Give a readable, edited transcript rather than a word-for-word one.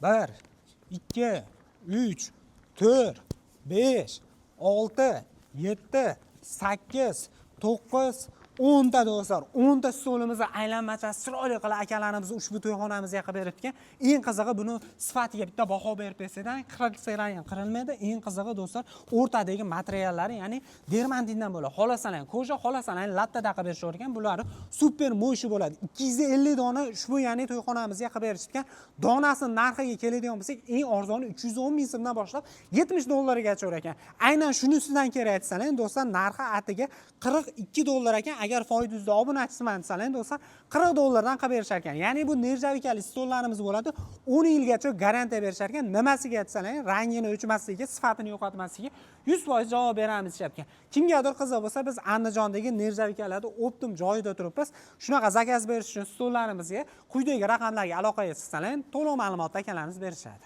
1, 2, 3, 4, 5, 6, 7, 8, 9, 10 ta do'stlar. 10 ta stolimizni aylanmachasi chiroyli qilib akalarimiz ushbu to'yxonamizga qilib beribdi. Eng qizig'i buni sifatiga bitta baho berib bersadan, qirqsalar ham qirilmaydi. Eng qizig'i do'stlar, o'rtadagi materiallari, ya'ni dermantindan bo'ladi. Xolasalang koja, xolasalang lattada qilib berishar ekan. Bular super mo'shi bo'ladi. 250 dona ushbu ya'ni to'yxonamizga qilib berishgan. Donasini narxiga keladigan bo'lsak, eng arzoni 310 ming so'mdan boshlab 70 dollargacha ekan. Aynan shunisidan kerak aytsalar, do'stlar, narxi atiga 42 dollar ekan. Agar foydasiz obunachisiman desalar, do'stlar, 40 dollardan qilib berishar ekan. Ya'ni bu nerjavikali stollarimiz bo'ladi. 10 yilgacha garantiya berishar ekan. Nimasiga aytsalar, rangini o'chmasligiga, sifatini yo'qotmasligiga 100% javob beramiz deyapti. Kimgadir qiziq bo'lsa, biz Andijondagi nerjavikalarda optim joyida turibmiz. Shunaqa zakaz berish uchun stollarimizga quyidagi raqamlarga aloqaga chiqsalar, to'liq ma'lumotni akalarimiz berishadi.